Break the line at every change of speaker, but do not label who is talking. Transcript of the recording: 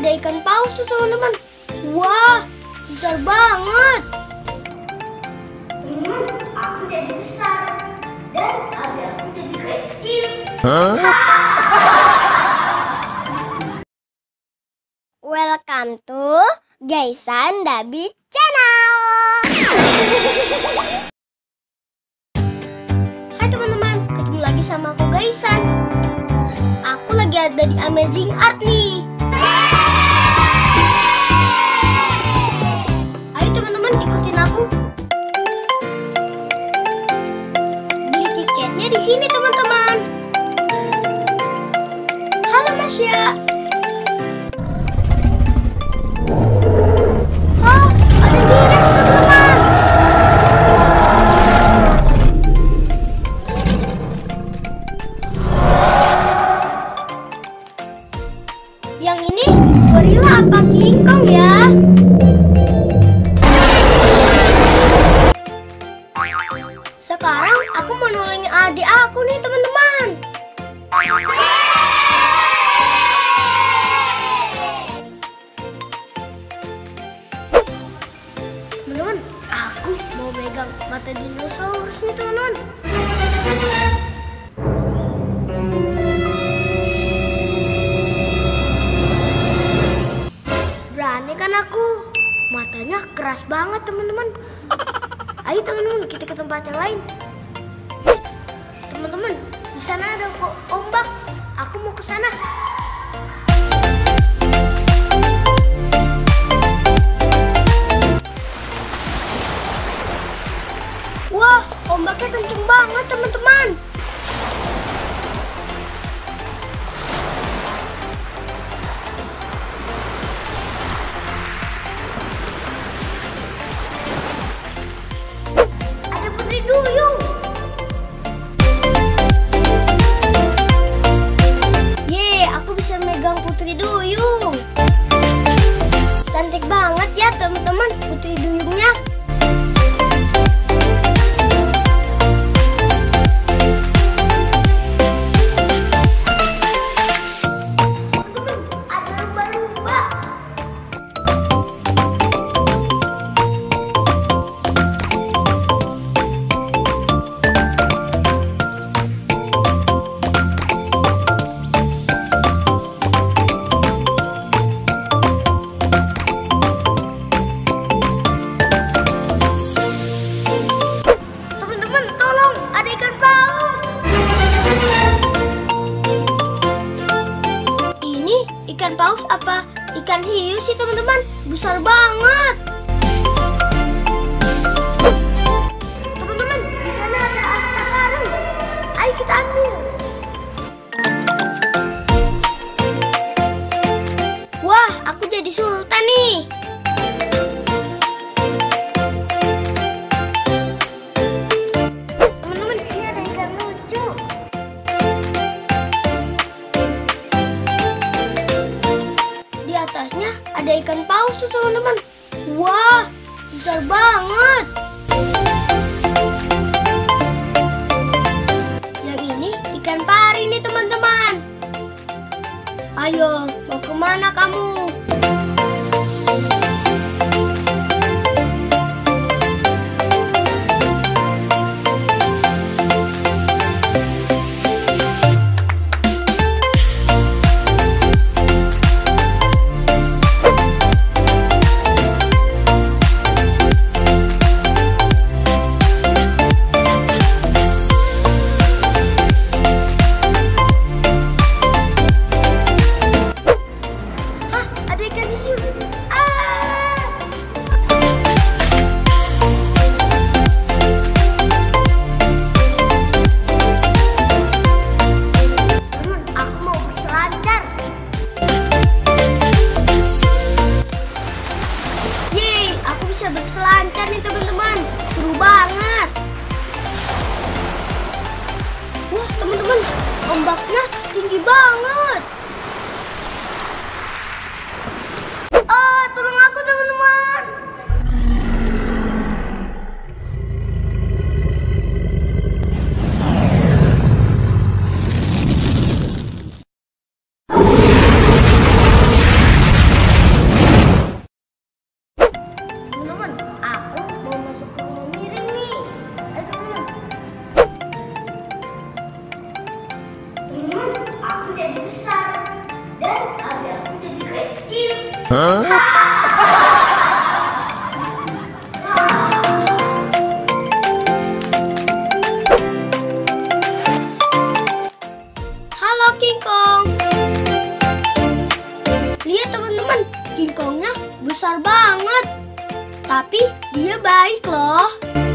ada ikan paus tuh teman-teman. Wah, besar banget. Aku jadi besar dan ada aku jadi kecil. Welcome to Gaisan Dabi Channel. Hai teman-teman, ketemu lagi sama aku Gaisan. Aku lagi ada di Amazing Art nih. Ayo teman-teman, ikutin aku. Beli tiketnya di sini teman-teman. Halo Masya. Yang ini gorila apa King Kong ya? Sekarang aku mau nolongin adik aku nih teman-teman. Teman-teman, aku mau pegang mata dinosaurus nih teman-teman. Berani kan aku? Matanya keras banget teman-teman. Ayo teman-teman, kita ke tempat yang lain. Teman-teman, di sana ada ombak. Aku mau ke sana. Wah, ombaknya kenceng banget teman-teman. Duyung. Yeay, aku bisa megang Putri Duyung. Cantik banget ya teman-teman Putri Duyungnya. Teman-teman, ada lumba-lumba. Ikan paus apa ikan hiu sih teman-teman? Besar banget. Teman-teman, di sana ada harta karun. Ayo kita ambil. Wah, aku jadi sultan nih. Teman-teman, ini ada ikan lucu. Atasnya ada ikan paus tuh teman-teman. Wah, besar banget. Yang ini ikan pari nih teman-teman. Ayo, mau kemana kamu? Berselancar nih teman-teman, seru banget. Wah teman-teman, ombaknya tinggi banget. Tolong aku teman-teman. besar banget. Tapi dia baik loh.